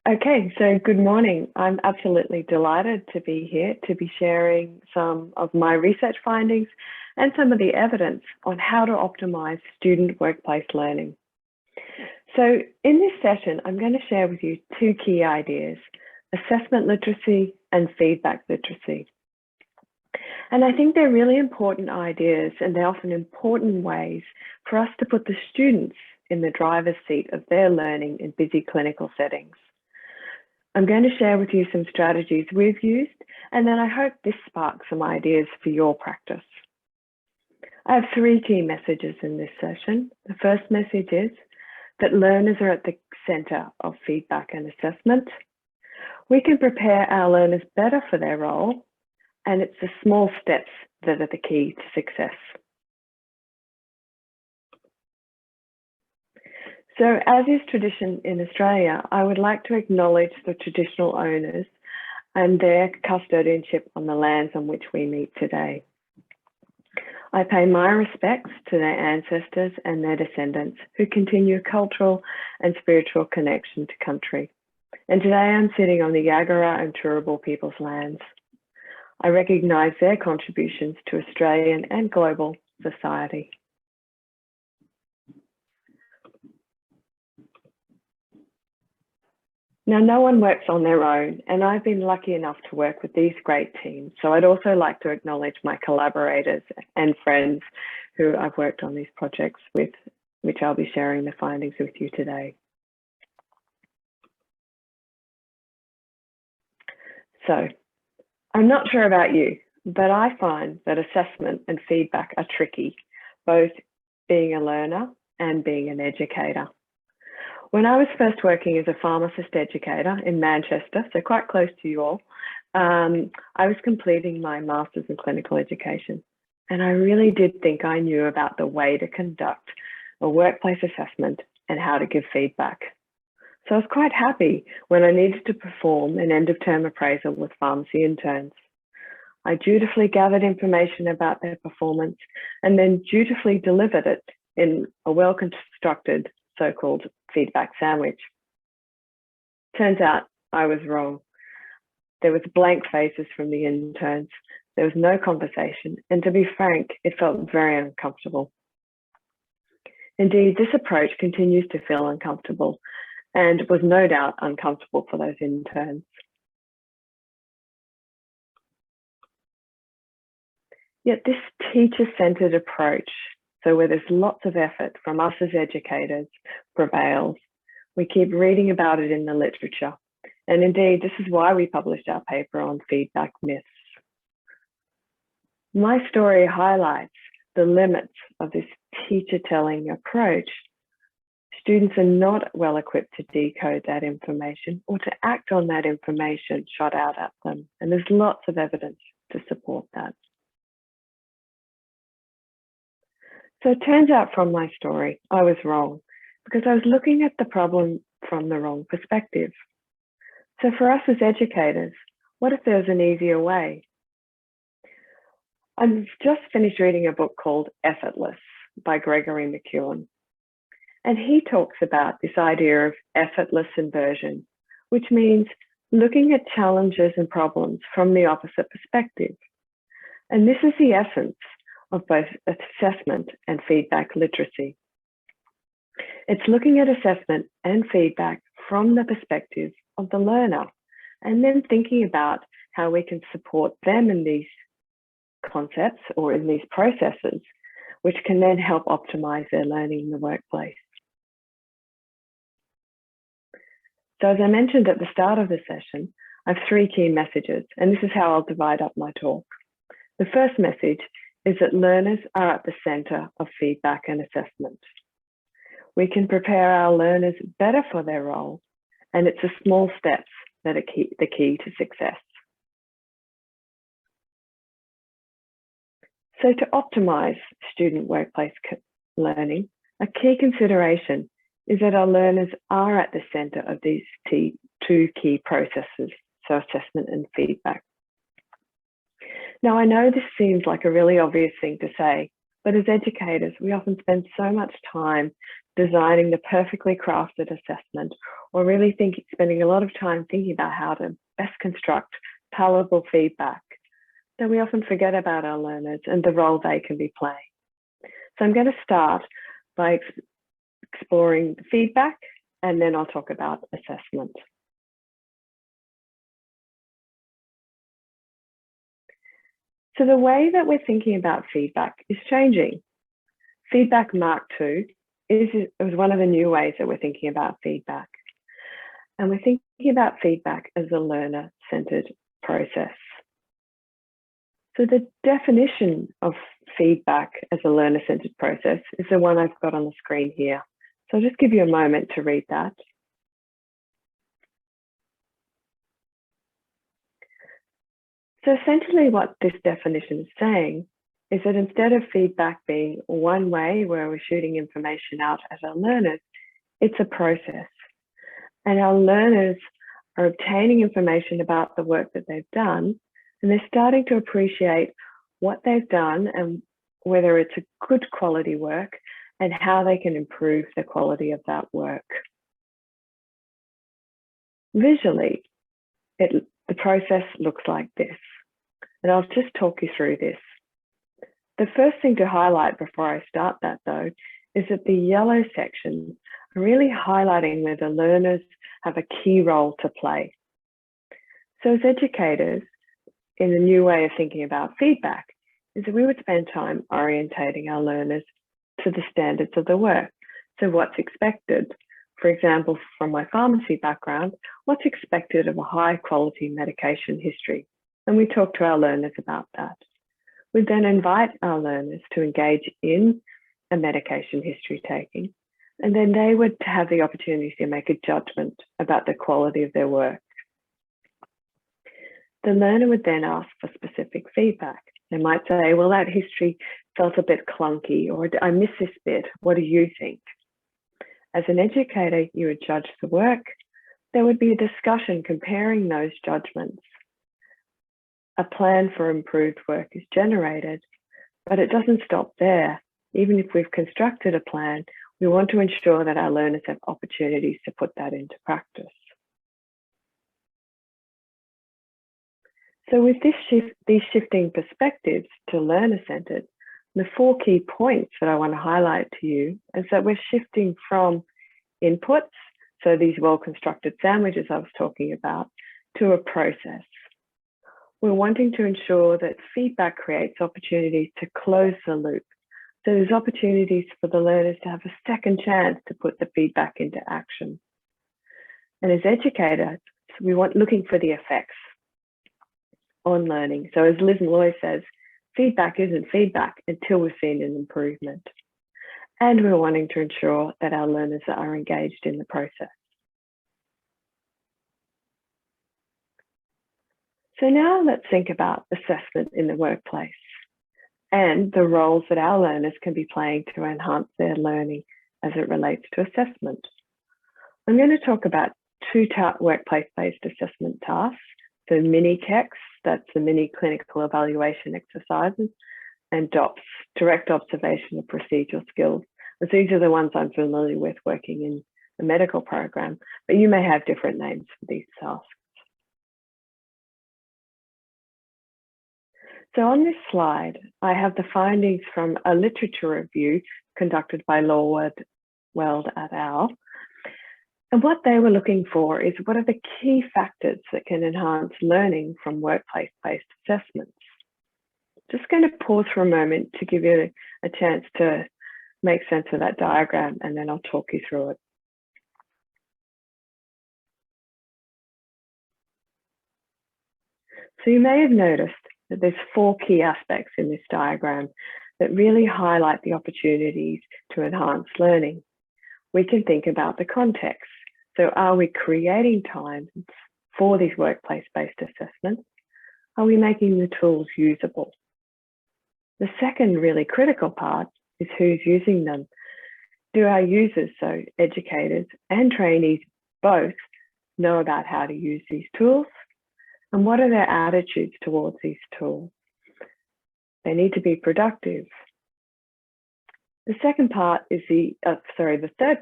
Okay, so good morning. I'm absolutely delighted to be here to be sharing some of my research findings and some of the evidence on how to optimize student workplace learning. So in this session, I'm going to share with you two key ideas: assessment literacy and feedback literacy. And I think they're really important ideas, and they're often important ways for us to put the students in the driver's seat of their learning in busy clinical settings. I'm going to share with you some strategies we've used, and then I hope this sparks some ideas for your practice. I have three key messages in this session. The first message is that learners are at the center of feedback and assessment. We can prepare our learners better for their role, and it's the small steps that are the key to success. So, as is tradition in Australia, I would like to acknowledge the traditional owners and their custodianship on the lands on which we meet today. I pay my respects to their ancestors and their descendants who continue a cultural and spiritual connection to country. And today I'm sitting on the Yagara and Turrbal people's lands. I recognise their contributions to Australian and global society. Now, no one works on their own, and I've been lucky enough to work with these great teams. So I'd also like to acknowledge my collaborators and friends who I've worked on these projects with, which I'll be sharing the findings with you today. So I'm not sure about you, but I find that assessment and feedback are tricky, both being a learner and being an educator. When I was first working as a pharmacist educator in Manchester, so quite close to you all, I was completing my master's in clinical education. And I really did think I knew about the way to conduct a workplace assessment and how to give feedback. So I was quite happy when I needed to perform an end-of-term appraisal with pharmacy interns. I dutifully gathered information about their performance and then dutifully delivered it in a well-constructed so-called feedback sandwich. Turns out I was wrong. There was blank faces from the interns. There was no conversation, and to be frank, it felt very uncomfortable. Indeed, this approach continues to feel uncomfortable and was no doubt uncomfortable for those interns. Yet this teacher-centered approach, so where there's lots of effort from us as educators, prevails. We keep reading about it in the literature. And indeed, this is why we published our paper on feedback myths. My story highlights the limits of this teacher-telling approach. Students are not well equipped to decode that information or to act on that information shot out at them. And there's lots of evidence to support that. So it turns out from my story, I was wrong because I was looking at the problem from the wrong perspective. So for us as educators, what if there's an easier way? I've just finished reading a book called Effortless by Gregory McEwen. And he talks about this idea of effortless inversion, which means looking at challenges and problems from the opposite perspective. And this is the essence of both assessment and feedback literacy. It's looking at assessment and feedback from the perspective of the learner, and then thinking about how we can support them in these concepts or in these processes, which can then help optimize their learning in the workplace. So as I mentioned at the start of the session, I have three key messages, and this is how I'll divide up my talk. The first message is that learners are at the center of feedback and assessment. We can prepare our learners better for their role, and it's the small steps that are the key to success. So to optimize student workplace learning, a key consideration is that our learners are at the center of these two key processes, so assessment and feedback. Now, I know this seems like a really obvious thing to say, but as educators, we often spend so much time designing the perfectly crafted assessment, or really spending a lot of time thinking about how to best construct palatable feedback, that we often forget about our learners and the role they can be playing. So I'm going to start by exploring the feedback, and then I'll talk about assessment. So the way that we're thinking about feedback is changing. Feedback Mark II is one of the new ways that we're thinking about feedback. And we're thinking about feedback as a learner-centered process. So the definition of feedback as a learner-centered process is the one I've got on the screen here. So I'll just give you a moment to read that. So essentially what this definition is saying is that instead of feedback being one way where we're shooting information out at our learners, it's a process. And our learners are obtaining information about the work that they've done, and they're starting to appreciate what they've done and whether it's a good quality work and how they can improve the quality of that work. Visually, the process looks like this. And I'll just talk you through this. The first thing to highlight before I start that, though, is that the yellow sections are really highlighting where the learners have a key role to play. So as educators, in the new way of thinking about feedback, is that we would spend time orientating our learners to the standards of the work. So what's expected? For example, from my pharmacy background, what's expected of a high quality medication history? And we talk to our learners about that. We then invite our learners to engage in a medication history taking, and then they would have the opportunity to make a judgment about the quality of their work. The learner would then ask for specific feedback. They might say, well, that history felt a bit clunky, or I miss this bit. What do you think? As an educator, you would judge the work. There would be a discussion comparing those judgments. A plan for improved work is generated, but it doesn't stop there. Even if we've constructed a plan, we want to ensure that our learners have opportunities to put that into practice. So with these shifting perspectives to learner-centered, the 4 key points that I want to highlight to you is that we're shifting from inputs, so these well-constructed sandwiches I was talking about, to a process. We're wanting to ensure that feedback creates opportunities to close the loop. So there's opportunities for the learners to have a second chance to put the feedback into action. And as educators, we want looking for the effects on learning. So as Liz Malloy says, feedback isn't feedback until we've seen an improvement. And we're wanting to ensure that our learners are engaged in the process. So now let's think about assessment in the workplace and the roles that our learners can be playing to enhance their learning as it relates to assessment. I'm going to talk about 2 workplace-based assessment tasks. So mini-KEX, that's the mini clinical evaluation exercises, and DOPS, direct observation of procedural skills. And these are the ones I'm familiar with working in the medical program, but you may have different names for these tasks. So on this slide, I have the findings from a literature review conducted by Lorward Weld et al. And what they were looking for is what are the key factors that can enhance learning from workplace-based assessments. Just going to pause for a moment to give you a chance to make sense of that diagram, and then I'll talk you through it. So you may have noticed that there's 4 key aspects in this diagram that really highlight the opportunities to enhance learning. We can think about the context. So are we creating time for these workplace-based assessments? Are we making the tools usable? The second really critical part is who's using them. Do our users, so educators and trainees, both know about how to use these tools? And what are their attitudes towards these tools? They need to be productive. The third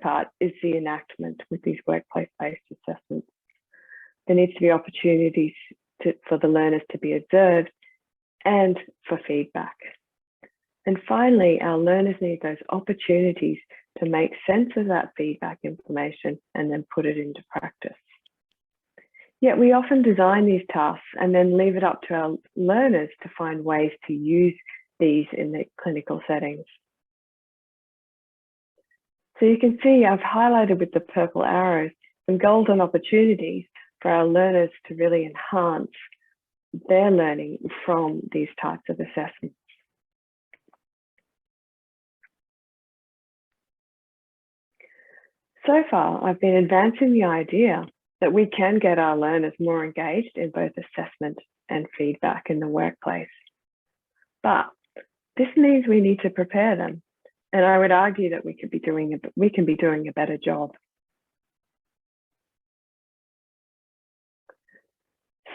part is the enactment with these workplace-based assessments. There needs to be opportunities for the learners to be observed and for feedback. And finally, our learners need those opportunities to make sense of that feedback information and then put it into practice. Yet we often design these tasks and then leave it up to our learners to find ways to use these in the clinical settings. So you can see I've highlighted with the purple arrows some golden opportunities for our learners to really enhance their learning from these types of assessments. So far, I've been advancing the idea that we can get our learners more engaged in both assessment and feedback in the workplace. But this means we need to prepare them. And I would argue that we can be doing a better job.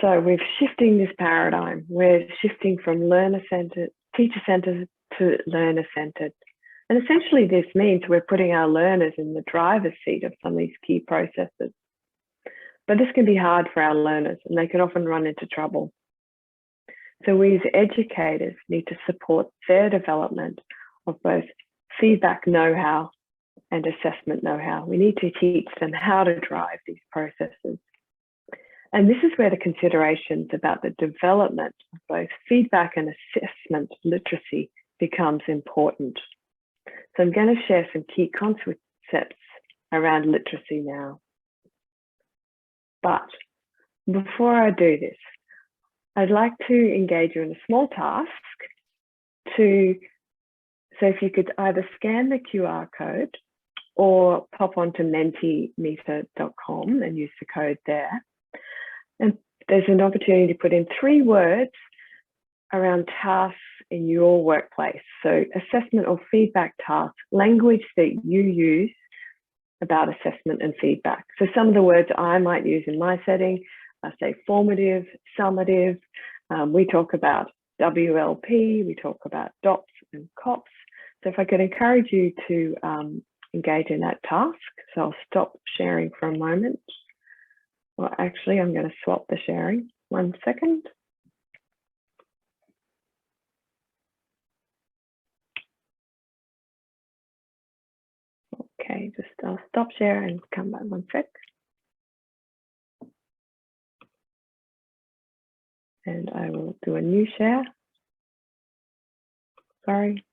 So we're shifting this paradigm. We're shifting from learner-centered, teacher-centered to learner-centered. And essentially this means we're putting our learners in the driver's seat of some of these key processes. But this can be hard for our learners and they can often run into trouble. So we as educators need to support their development of both feedback know-how and assessment know-how. We need to teach them how to drive these processes. And this is where the considerations about the development of both feedback and assessment literacy becomes important. So I'm going to share some key concepts around literacy now. But before I do this, I'd like to engage you in a small task so if you could either scan the QR code or pop onto mentimeter.com and use the code there. And there's an opportunity to put in 3 words around tasks in your workplace. So assessment or feedback tasks, language that you use about assessment and feedback. So some of the words I might use in my setting, I say formative, summative. We talk about WLP, we talk about DOPS and COPS. So if I could encourage you to engage in that task. So I'll stop sharing for a moment. Well, actually, I'm going to swap the sharing. 1 second. Okay, just I'll stop share and come back 1 sec. And I will do a new share. Sorry.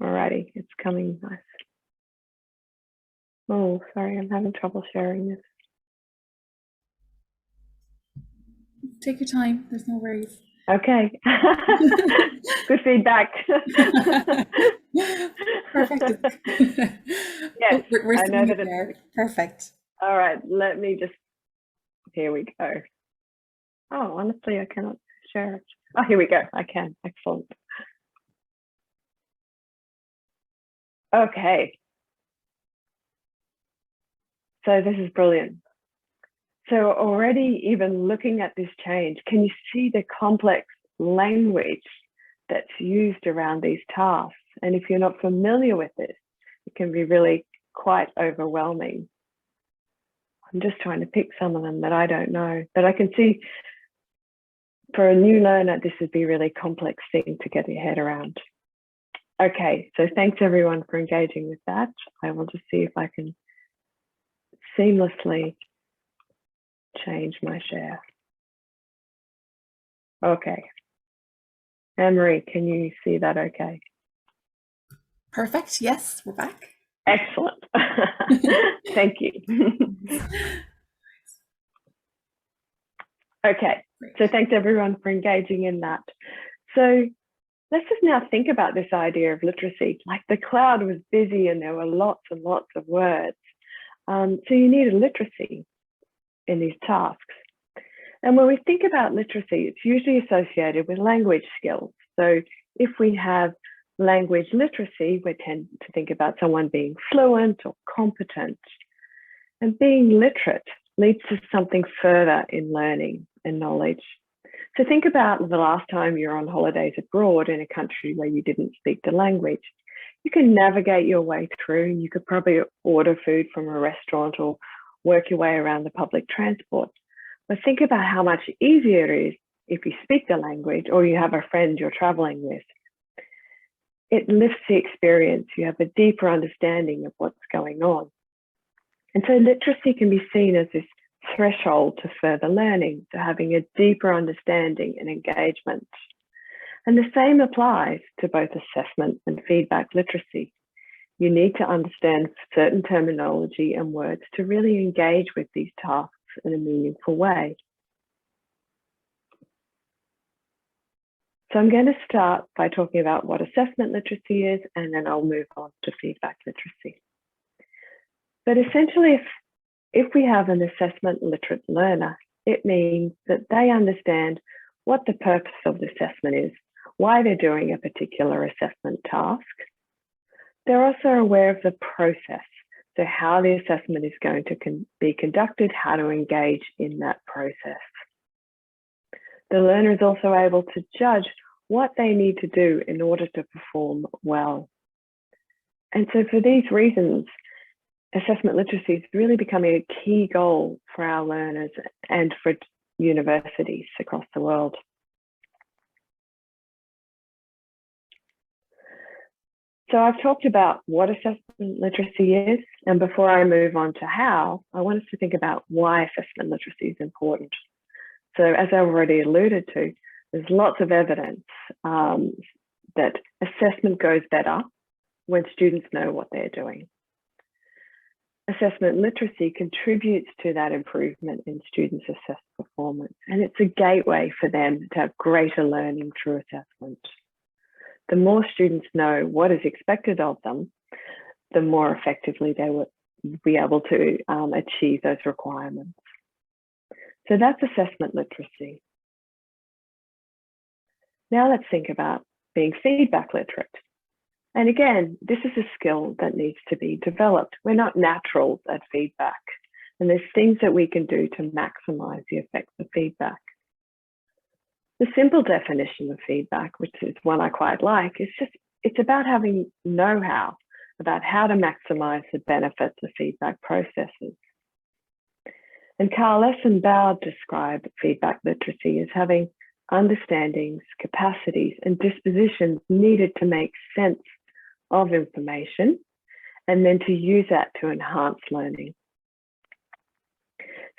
Alrighty, it's coming nice. Oh, sorry, I'm having trouble sharing this. Take your time, there's no worries. Okay. Good feedback. Perfect. Yes, we're I know that it's perfect. All right, let me just, here we go. Oh, honestly, I cannot share it. Oh, here we go, I can, excellent. Okay. So this is brilliant. So already even looking at this change, can you see the complex language that's used around these tasks? And if you're not familiar with this, it can be really quite overwhelming. I'm just trying to pick some of them that I don't know, but I can see for a new learner, this would be a really complex thing to get your head around. Okay, so thanks everyone for engaging with that. I will just see if I can seamlessly change my share. Okay. Anne-Marie, can you see that okay? Perfect, yes, we're back. Excellent. Thank you. Okay, so thanks everyone for engaging in that. So let's just now think about this idea of literacy. Like the cloud was busy and there were lots and lots of words. So you need a literacy in these tasks. And when we think about literacy, it's usually associated with language skills. So if we have language literacy, we tend to think about someone being fluent or competent. And being literate leads to something further in learning and knowledge. So think about the last time you're on holidays abroad in a country where you didn't speak the language. You can navigate your way through. You could probably order food from a restaurant or work your way around the public transport. But think about how much easier it is if you speak the language or you have a friend you're traveling with. It lifts the experience. You have a deeper understanding of what's going on. And so literacy can be seen as this threshold to further learning, to having a deeper understanding and engagement. And the same applies to both assessment and feedback literacy. You need to understand certain terminology and words to really engage with these tasks in a meaningful way. So I'm going to start by talking about what assessment literacy is, and then I'll move on to feedback literacy. But essentially, if we have an assessment literate learner, it means that they understand what the purpose of the assessment is, why they're doing a particular assessment task. They're also aware of the process, so how the assessment is going to be conducted, how to engage in that process. The learner is also able to judge what they need to do in order to perform well. And so for these reasons, assessment literacy is really becoming a key goal for our learners and for universities across the world. So I've talked about what assessment literacy is, and before I move on to how, I want us to think about why assessment literacy is important. So as I already alluded to, there's lots of evidence that assessment goes better when students know what they're doing. Assessment literacy contributes to that improvement in students' assessed performance, and it's a gateway for them to have greater learning through assessment. The more students know what is expected of them, the more effectively they will be able to achieve those requirements. So that's assessment literacy. Now let's think about being feedback literate. And again, this is a skill that needs to be developed. We're not naturals at feedback, and there's things that we can do to maximize the effects of feedback. The simple definition of feedback, which is one I quite like, is it's about having know-how about how to maximize the benefits of feedback processes. And Carles and Bowd describe feedback literacy as having understandings, capacities, and dispositions needed to make sense of information, and then to use that to enhance learning.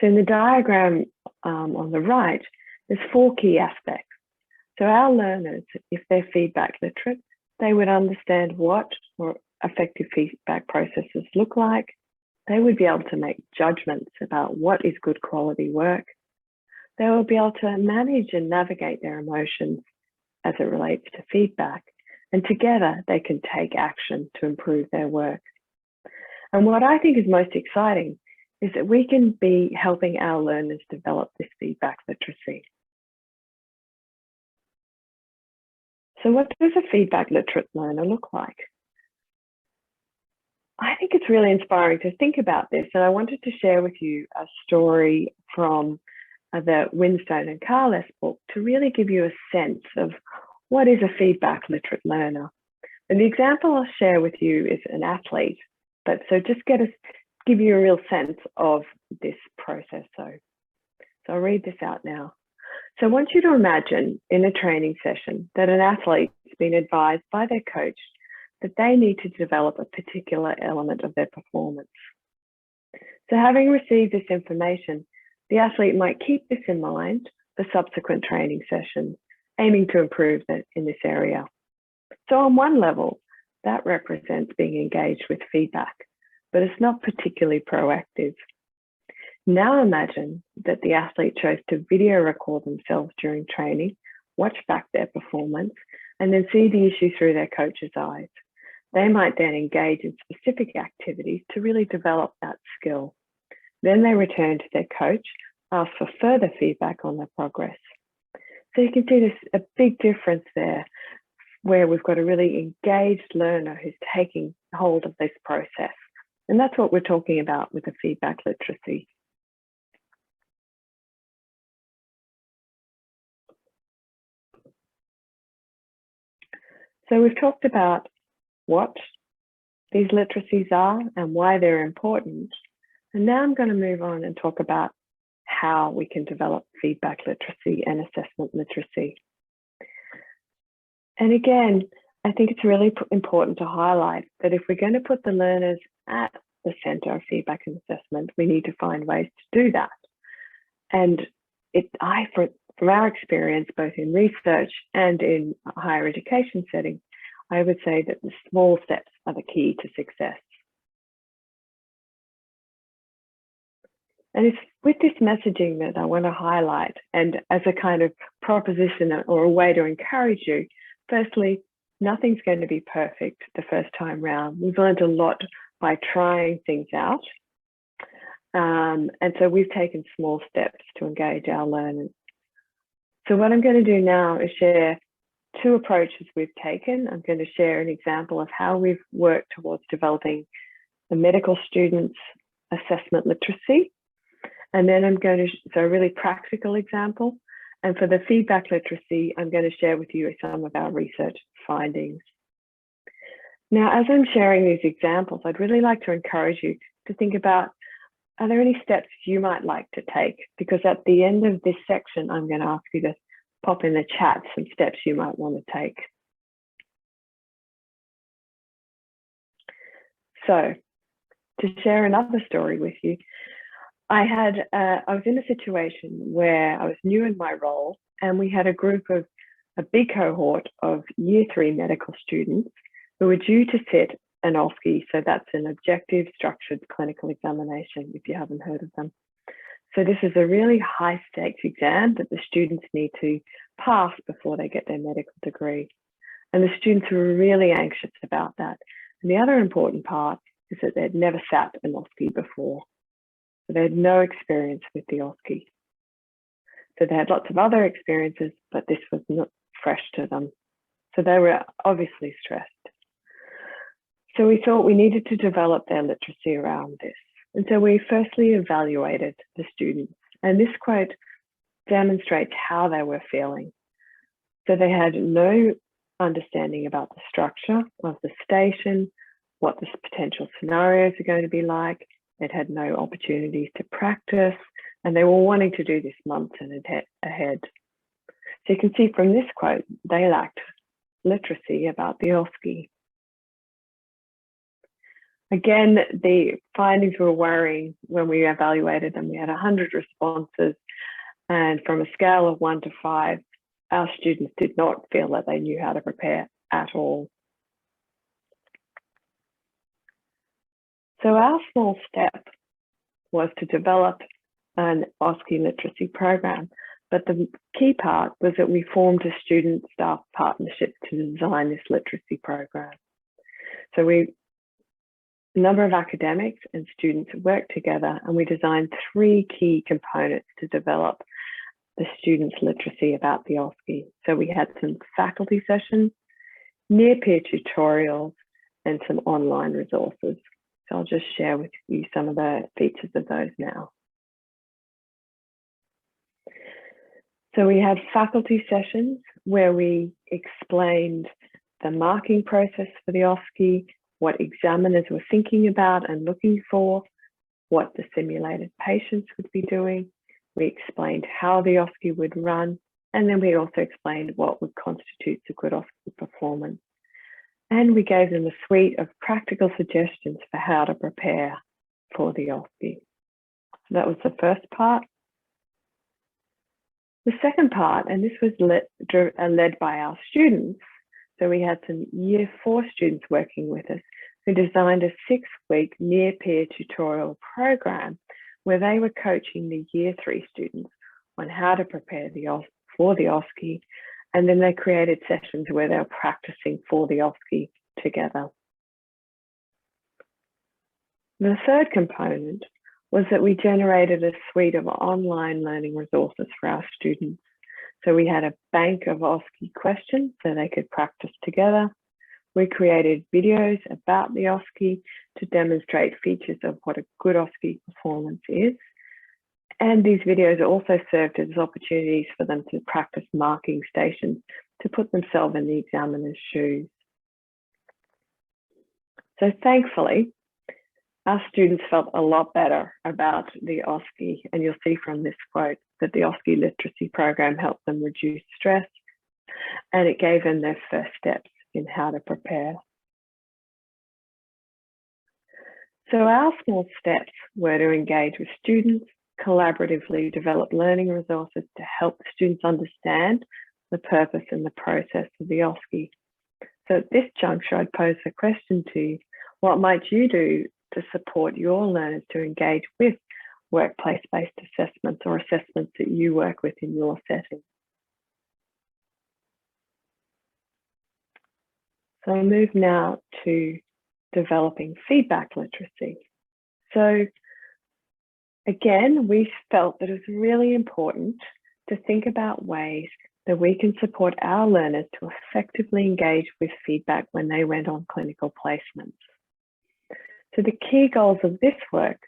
So in the diagram on the right, there's 4 key aspects. So our learners, if they're feedback literate, they would understand what effective feedback processes look like. They would be able to make judgments about what is good quality work. They will be able to manage and navigate their emotions as it relates to feedback. And together they can take action to improve their work. And what I think is most exciting is that we can be helping our learners develop this feedback literacy. So what does a feedback literate learner look like? I think it's really inspiring to think about this, and I wanted to share with you a story from the Winstone and Carles book to really give you a sense of what is a feedback literate learner. And the example I'll share with you is an athlete, but so just give you a real sense of this process. So I'll read this out now. So I want you to imagine in a training session that an athlete's been advised by their coach that they need to develop a particular element of their performance. So having received this information, the athlete might keep this in mind for subsequent training sessions, aiming to improve in this area. So on one level, that represents being engaged with feedback, but it's not particularly proactive. Now imagine that the athlete chose to video record themselves during training, watch back their performance, and then see the issue through their coach's eyes. They might then engage in specific activities to really develop that skill. Then they return to their coach, ask for further feedback on their progress. So you can see there's a big difference there where we've got a really engaged learner who's taking hold of this process. And that's what we're talking about with the feedback literacy. So we've talked about what these literacies are and why they're important. And now I'm going to move on and talk about how we can develop feedback literacy and assessment literacy. And again, I think it's really important to highlight that if we're going to put the learners at the center of feedback and assessment, we need to find ways to do that. And from our experience, both in research and in a higher education setting, I would say that the small steps are the key to success. And it's with this messaging that I want to highlight, and as a kind of proposition or a way to encourage you, firstly, nothing's going to be perfect the first time round. We've learned a lot by trying things out. And so we've taken small steps to engage our learners. So what I'm going to do now is share two approaches we've taken. I'm going to share an example of how we've worked towards developing the medical students' assessment literacy. And then I'm going to, so a really practical example. And for the feedback literacy, I'm going to share with you some of our research findings. Now, as I'm sharing these examples, I'd really like to encourage you to think about, are there any steps you might like to take? Because at the end of this section, I'm going to ask you to pop in the chat some steps you might want to take. So, to share another story with you, I was in a situation where I was new in my role, and we had a big cohort of Year 3 medical students who were due to sit an OSCE. So that's an objective structured clinical examination, if you haven't heard of them. So this is a really high stakes exam that the students need to pass before they get their medical degree. And the students were really anxious about that. And the other important part is that they'd never sat an OSCE before. So they had no experience with the OSCE. So they had lots of other experiences, but this was not fresh to them. So they were obviously stressed. So we thought we needed to develop their literacy around this. And so we firstly evaluated the students. And this quote demonstrates how they were feeling. So they had no understanding about the structure of the station, what the potential scenarios are going to be like. They'd had no opportunities to practice, and they were wanting to do this months ahead. So you can see from this quote, they lacked literacy about the OSCE. Again, the findings were worrying when we evaluated them. We had 100 responses, and from a scale of 1 to 5, our students did not feel that they knew how to prepare at all. So our small step was to develop an OSCE literacy program, but the key part was that we formed a student-staff partnership to design this literacy program. So a number of academics and students worked together, and we designed 3 key components to develop the students' literacy about the OSCE. So we had some faculty sessions, near-peer tutorials, and some online resources. So I'll just share with you some of the features of those now. So we had faculty sessions where we explained the marking process for the OSCE, what examiners were thinking about and looking for, what the simulated patients would be doing. We explained how the OSCE would run, and then we also explained what would constitute a good OSCE performance. And we gave them a suite of practical suggestions for how to prepare for the OSCE. So that was the first part. The second part, and this was led by our students, so we had some Year 4 students working with us who designed a 6-week near-peer tutorial program where they were coaching the Year 3 students on how to prepare for the OSCE, and then they created sessions where they were practicing for the OSCE together. The third component was that we generated a suite of online learning resources for our students. So we had a bank of OSCE questions so they could practice together. We created videos about the OSCE to demonstrate features of what a good OSCE performance is. And these videos also served as opportunities for them to practice marking stations to put themselves in the examiner's shoes. So thankfully, our students felt a lot better about the OSCE, and you'll see from this quote that the OSCE literacy program helped them reduce stress, and it gave them their first steps in how to prepare. So our small steps were to engage with students, collaboratively develop learning resources to help students understand the purpose and the process of the OSCE. So at this juncture, I'd pose the question to you, what might you do to support your learners to engage with workplace-based assessments or assessments that you work with in your setting? So I move now to developing feedback literacy. So again, we felt that it was really important to think about ways that we can support our learners to effectively engage with feedback when they went on clinical placements. So the key goals of this work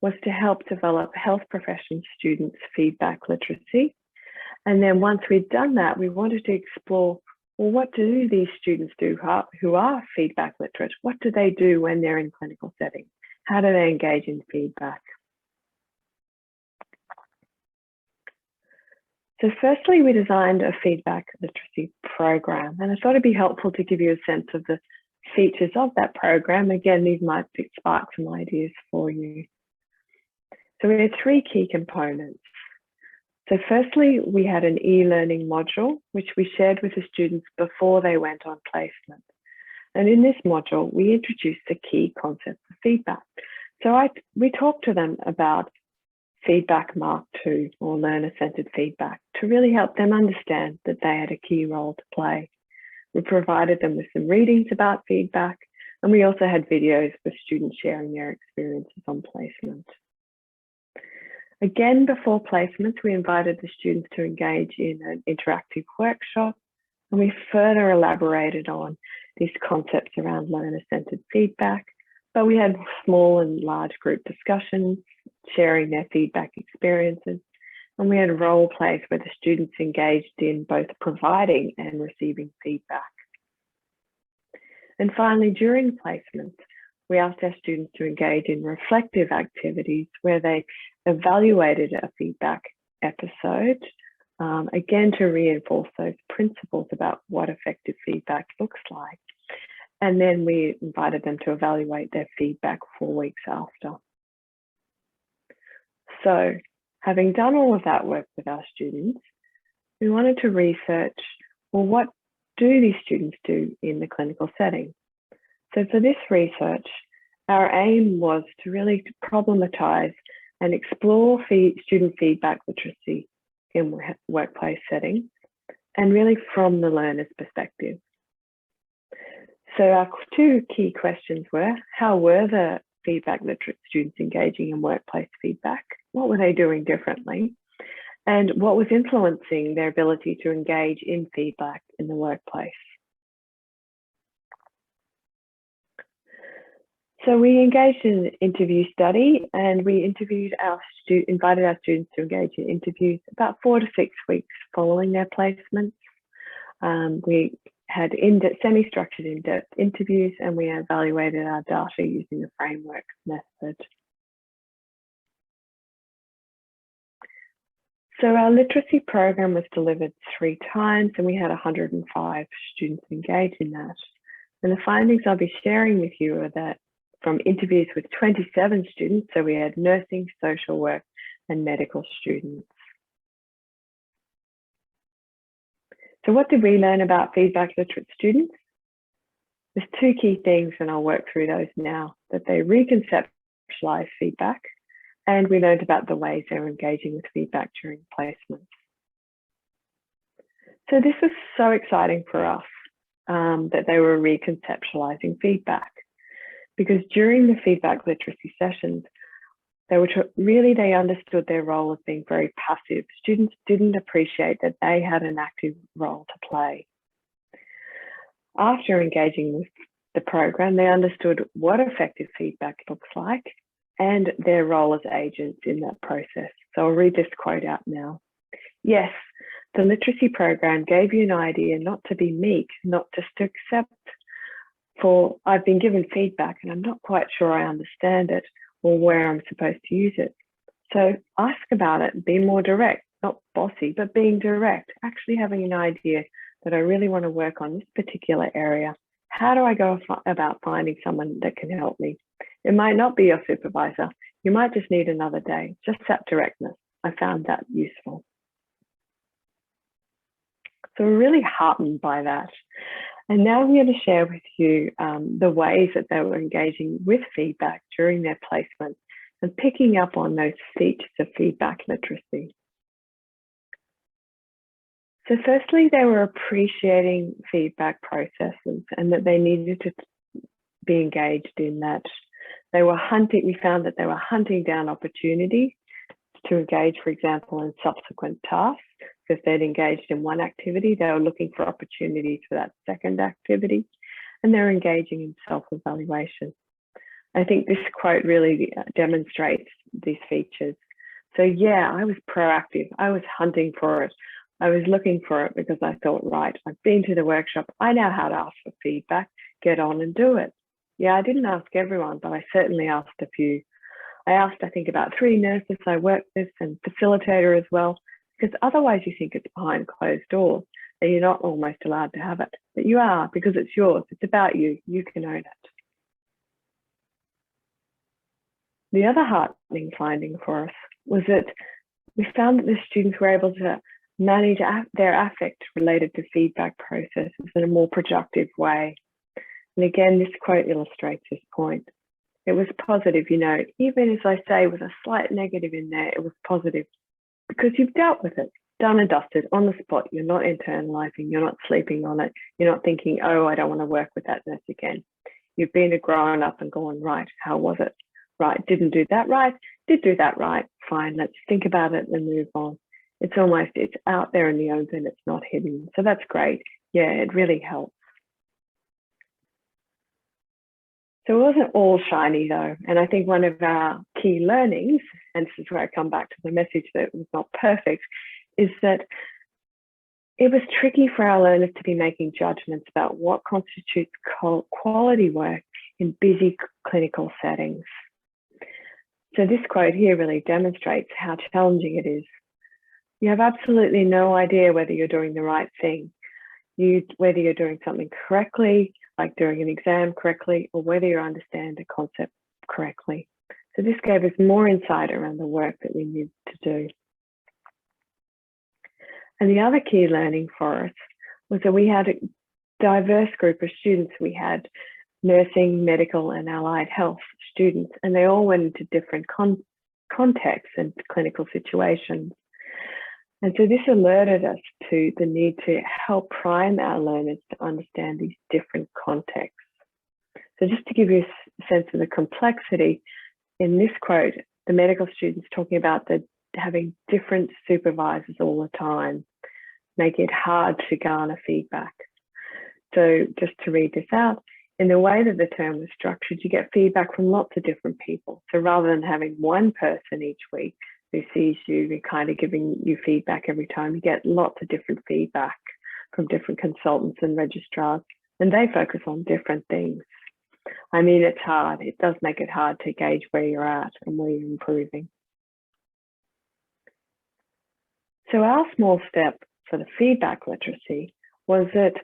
was to help develop health profession students' feedback literacy. And then once we'd done that, we wanted to explore, well, what do these students do who are feedback literate? What do they do when they're in clinical settings? How do they engage in feedback? So firstly, we designed a feedback literacy program, and I thought it'd be helpful to give you a sense of the features of that program. Again, these might spark some ideas for you. So we had three key components. So firstly, we had an e-learning module, which we shared with the students before they went on placement. And in this module, we introduced the key concepts of feedback. So we talked to them about feedback Mark II, or learner-centered feedback, to really help them understand that they had a key role to play. We provided them with some readings about feedback, and we also had videos with students sharing their experiences on placement. Again, before placements, we invited the students to engage in an interactive workshop, and we further elaborated on these concepts around learner-centered feedback. But we had small and large group discussions, sharing their feedback experiences, and we had role plays where the students engaged in both providing and receiving feedback. And finally, during placements, we asked our students to engage in reflective activities where they evaluated a feedback episode, again to reinforce those principles about what effective feedback looks like. And then we invited them to evaluate their feedback 4 weeks after. So having done all of that work with our students, we wanted to research, well, what do these students do in the clinical setting? So for this research, our aim was to really problematize and explore student feedback literacy in workplace settings, and really from the learner's perspective. So our two key questions were, how were the feedback literate students engaging in workplace feedback? What were they doing differently? And what was influencing their ability to engage in feedback in the workplace? So we engaged in an interview study, and we invited our students to engage in interviews about 4 to 6 weeks following their placements. We had semi-structured in-depth interviews, and we evaluated our data using the framework method. So our literacy program was delivered 3 times, and we had 105 students engaged in that. And the findings I'll be sharing with you are that from interviews with 27 students, so we had nursing, social work, and medical students. So what did we learn about feedback literate students? There's 2 key things, and I'll work through those now, that they reconceptualize feedback, and we learned about the ways they're engaging with feedback during placements. So this was so exciting for us that they were reconceptualizing feedback, because during the feedback literacy sessions, they understood their role as being very passive. Students didn't appreciate that they had an active role to play. After engaging with the program, they understood what effective feedback looks like and their role as agents in that process. So I'll read this quote out now. Yes, the literacy program gave you an idea not to be meek, not just to accept I've been given feedback and I'm not quite sure I understand it or where I'm supposed to use it. So ask about it, be more direct, not bossy, but being direct, actually having an idea that I really want to work on this particular area. How do I go about finding someone that can help me? It might not be your supervisor. You might just need another day. Just that directness. I found that useful. So we're really heartened by that. And now I'm going to share with you the ways that they were engaging with feedback during their placement and picking up on those features of feedback literacy. So firstly, they were appreciating feedback processes and that they needed to be engaged in that. They were hunting, we found that they were hunting down opportunities to engage, for example, in subsequent tasks. So if they'd engaged in one activity, they were looking for opportunities for that second activity, and they're engaging in self-evaluation. I think this quote really demonstrates these features. So yeah, I was proactive. I was hunting for it. I was looking for it because I thought, right, I've been to the workshop. I know how to ask for feedback. Get on and do it. Yeah, I didn't ask everyone, but I certainly asked a few. I asked, I think, about 3 nurses I worked with and facilitator as well, because otherwise you think it's behind closed doors, that you're not almost allowed to have it. But you are, because it's yours. It's about you. You can own it. The other heartening finding for us was that we found that the students were able to manage their affect related to feedback processes in a more productive way. And again, this quote illustrates this point. It was positive, you know, even as I say with a slight negative in there, it was positive because you've dealt with it, done and dusted, on the spot. You're not internalizing, you're not sleeping on it. You're not thinking, oh, I don't want to work with that nurse again. You've been a grown up and gone, right, how was it? Right, didn't do that right, did do that right, fine, let's think about it and move on. It's out there in the open, it's not hidden. So that's great. Yeah, it really helps. So it wasn't all shiny though. And I think one of our key learnings, and this is where I come back to the message that it was not perfect, is that it was tricky for our learners to be making judgments about what constitutes quality work in busy clinical settings. So this quote here really demonstrates how challenging it is. You have absolutely no idea whether you're doing the right thing, whether you're doing something correctly, like doing an exam correctly, or whether you understand a concept correctly. So this gave us more insight around the work that we need to do. And the other key learning for us was that we had a diverse group of students. We had nursing, medical, and allied health students, and they all went into different contexts and clinical situations. And so this alerted us to the need to help prime our learners to understand these different contexts. So just to give you a sense of the complexity, in this quote, the medical students talking about having different supervisors all the time, make it hard to garner feedback. So just to read this out, in the way that the term was structured, you get feedback from lots of different people. So rather than having one person each week who sees you and kind of giving you feedback every time, you get lots of different feedback from different consultants and registrars, and they focus on different things. I mean, it's hard. It does make it hard to gauge where you're at and where you're improving. So our small step for the feedback literacy was that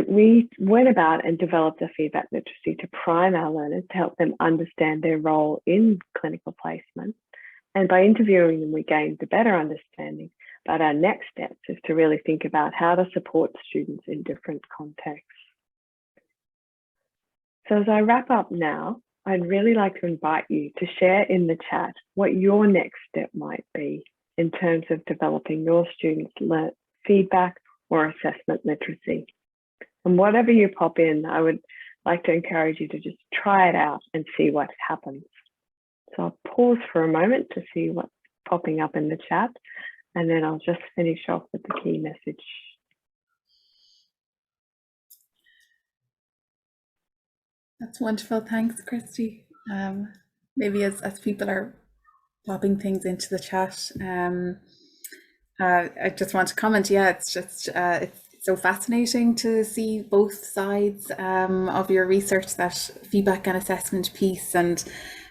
we went about and developed a feedback literacy to prime our learners to help them understand their role in clinical placement. And by interviewing them, we gained a better understanding. But our next steps is to really think about how to support students in different contexts. So as I wrap up now, I'd really like to invite you to share in the chat what your next step might be in terms of developing your students' feedback or assessment literacy. And whatever you pop in, I would like to encourage you to just try it out and see what happens. So I'll pause for a moment to see what's popping up in the chat, and then I'll just finish off with the key message. That's wonderful. Thanks, Christy. Maybe as people are popping things into the chat, I just want to comment. Yeah, it's just so fascinating to see both sides of your research, that feedback and assessment piece. And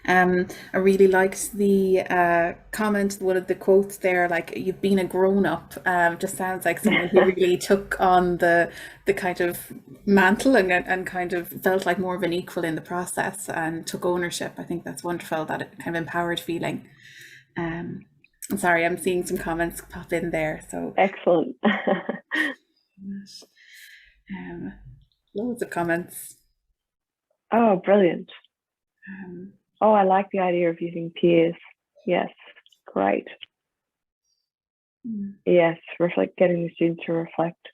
I really liked the comment, one of the quotes there, like, "You've been a grown up." Just sounds like someone who really took on the kind of mantle and kind of felt like more of an equal in the process and took ownership. I think that's wonderful, that it kind of empowered feeling. I'm sorry, I'm seeing some comments pop in there. So Excellent. loads of comments. Oh, brilliant. Um, Oh, I like the idea of using peers. Yes, great. Yes, getting the students to reflect.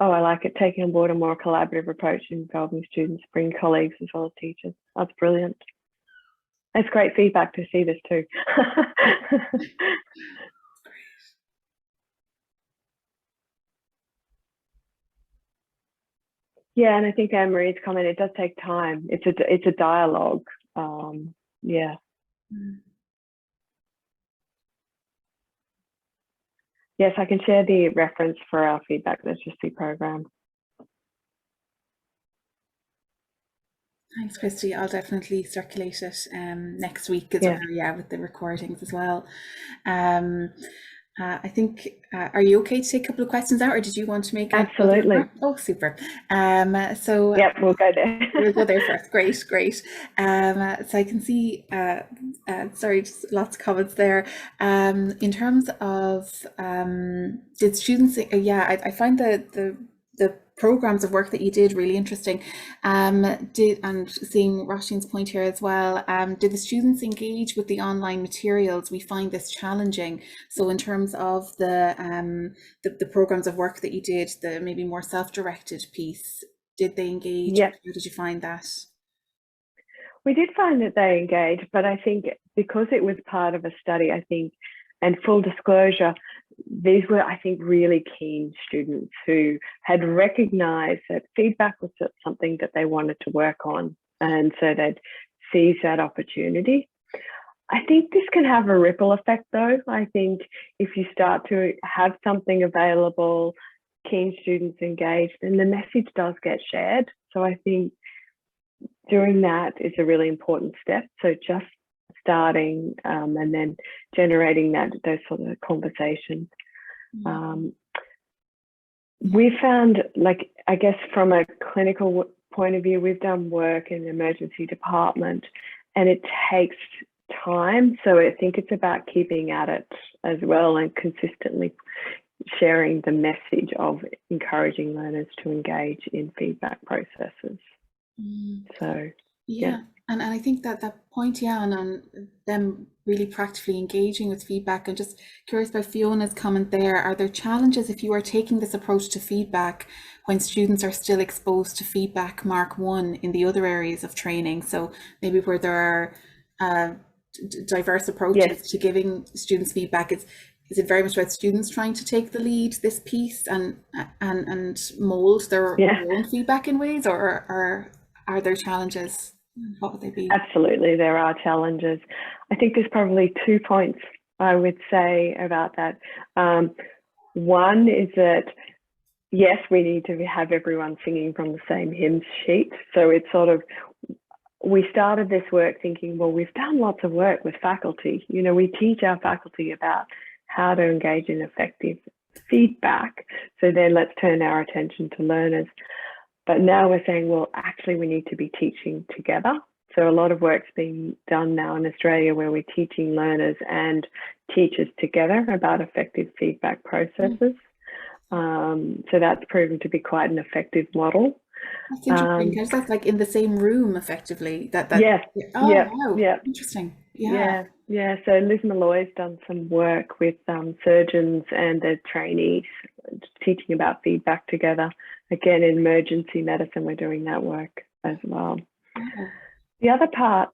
Oh, I like it. Taking on board a more collaborative approach involving students, bring colleagues as well as teachers. That's brilliant. It's great feedback to see this too. Yeah, and I think Anne-Marie's comment, it does take time. It's a dialogue. Yeah. Yes, I can share the reference for our feedback literacy program. Thanks, Christy. I'll definitely circulate it next week as well, yeah, with the recordings as well. I think, are you okay to take a couple of questions out, or did you want to make Absolutely. Oh, super. So yeah, we'll go there. We'll go there first. Great. So I can see, sorry, just lots of comments there. In terms of, did students, I find the programs of work that you did really interesting. And seeing Roisin's point here as well, did the students engage with the online materials? We find this challenging. So in terms of the programs of work that you did, the maybe more self-directed piece, did they engage? Yeah. How did you find that? We did find that they engaged, but I think because it was part of a study, I think, and full disclosure, these were, I think, really keen students who had recognized that feedback was something that they wanted to work on. And so they'd seize that opportunity. I think this can have a ripple effect, though. I think if you start to have something available, keen students engaged, then the message does get shared. So I think doing that is a really important step. So just starting and then generating those sort of conversations. We found, like, I guess from a clinical point of view, we've done work in the emergency department and it takes time. So I think it's about keeping at it as well and consistently sharing the message of encouraging learners to engage in feedback processes. So yeah. And I think that point, on them really practically engaging with feedback, and just curious about Fiona's comment there. Are there challenges if you are taking this approach to feedback when students are still exposed to feedback Mark 1 in the other areas of training? So maybe where there are diverse approaches to giving students feedback, is it very much about students trying to take the lead this piece and mold their own feedback in ways, or are there challenges? What would they be? Absolutely, there are challenges. I think there's probably 2 points I would say about that. One is that, yes, we need to have everyone singing from the same hymn sheet. So it's sort of, we started this work thinking, well, we've done lots of work with faculty. You know, we teach our faculty about how to engage in effective feedback. So then let's turn our attention to learners. But now we're saying, well, actually, we need to be teaching together. So a lot of work's being done now in Australia where we're teaching learners and teachers together about effective feedback processes. So that's proven to be quite an effective model. That's interesting, because that's like in the same room, effectively. Wow, interesting. Yeah. So Liz Malloy's done some work with surgeons and their trainees teaching about feedback together. Again, in emergency medicine, we're doing that work as well. The other part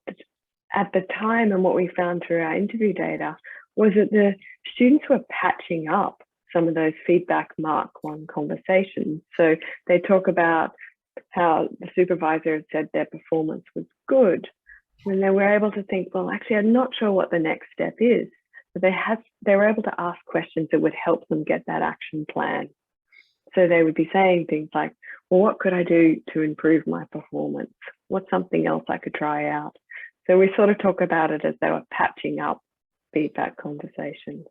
at the time, and what we found through our interview data, was that the students were patching up some of those feedback Mark 1 conversations. So they talk about how the supervisor had said their performance was good, when they were able to think, well, actually, I'm not sure what the next step is. But they were able to ask questions that would help them get that action plan. So they would be saying things like, well, what could I do to improve my performance? What's something else I could try out? So we sort of talk about it as they were patching up feedback conversations.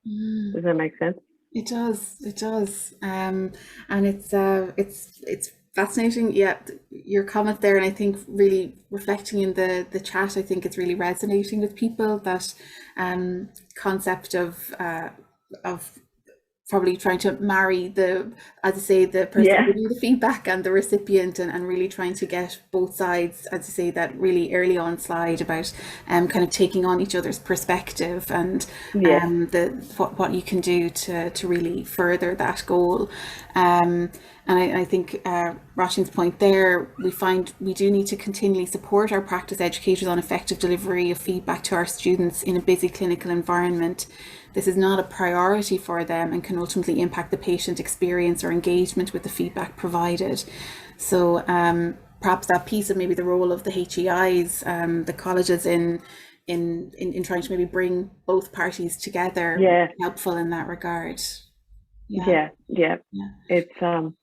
Does that make sense? It does. It does. And it's fascinating. Yeah, your comment there, and I think really reflecting in the chat, I think it's really resonating with people, that concept of probably trying to marry the, as I say, the person giving the feedback and the recipient, and really trying to get both sides, as I say, that really early on slide about kind of taking on each other's perspective, and what you can do to really further that goal. And I think Roisin's point there, we find we do need to continually support our practice educators on effective delivery of feedback to our students in a busy clinical environment. This is not a priority for them and can ultimately impact the patient experience or engagement with the feedback provided. So perhaps that piece of maybe the role of the HEIs, the colleges in trying to maybe bring both parties together, helpful in that regard. Yeah. It's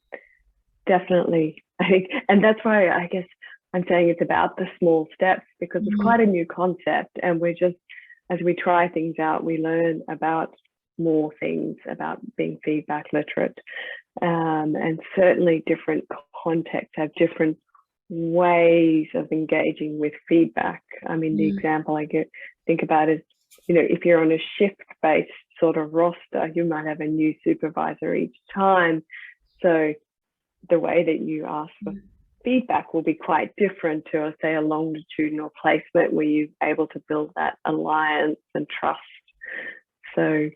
definitely, I think, and that's why I guess I'm saying it's about the small steps, because it's quite a new concept, and we're just, as we try things out, we learn about more things about being feedback literate. And certainly different contexts have different ways of engaging with feedback. I mean, the example I think about is, if you're on a shift-based sort of roster, you might have a new supervisor each time. So the way that you ask for feedback will be quite different to, say, a longitudinal placement where you're able to build that alliance and trust. So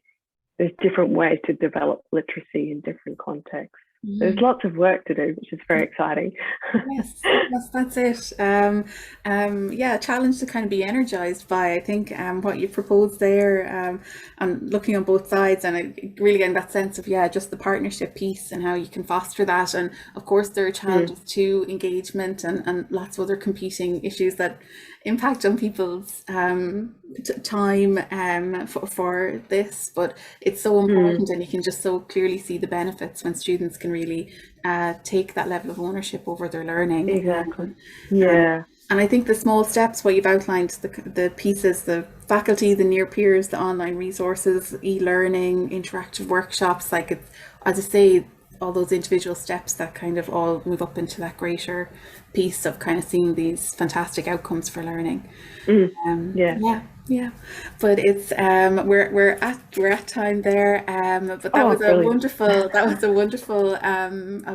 there's different ways to develop literacy in different contexts. There's lots of work to do, which is very exciting. Yes, that's it. A challenge to kind of be energized by, I think, what you proposed there, and looking on both sides, and really getting that sense of, just the partnership piece and how you can foster that. And of course, there are challenges to engagement and lots of other competing issues that impact on people's time for this, but it's so important, and you can just so clearly see the benefits when students can really take that level of ownership over their learning. Exactly. And I think the small steps, what you've outlined, the pieces, the faculty, the near peers, the online resources, e-learning, interactive workshops, like it's, as I say, all those individual steps that kind of all move up into that greater piece of kind of seeing these fantastic outcomes for learning. But it's we're at time there, but that was a wonderful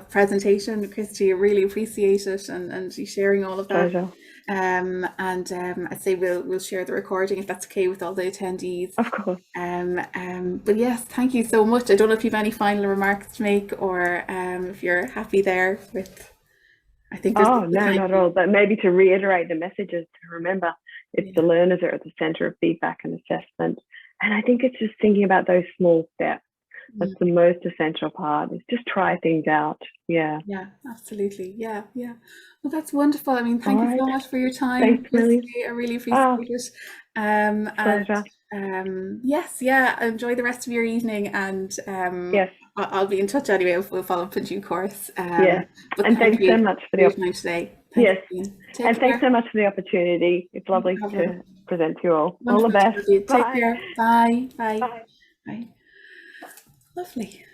presentation, Christy. I really appreciate it, and you sharing all of that. Pleasure. I'd say we'll share the recording if that's okay with all the attendees. Of course. But yes, thank you so much. I don't know if you have any final remarks to make, or if you're happy there with. I think. No, not at all. But maybe to reiterate the messages, to remember, it's the learners are at the center of feedback and assessment, and I think it's just thinking about those small steps. That's the most essential part, is just try things out. Yeah, absolutely. Yeah. Well, that's wonderful. I mean, thank you so much for your time. Thanks, Millie. I really appreciate it. Pleasure. Enjoy the rest of your evening, and yes, I'll be in touch anyway. We'll follow up in due course. And thanks so much for the opportunity today. Thanks so much for the opportunity. It's lovely to present to you all. Wonderful. All the best. Take care. Bye. Bye. Bye. Lovely.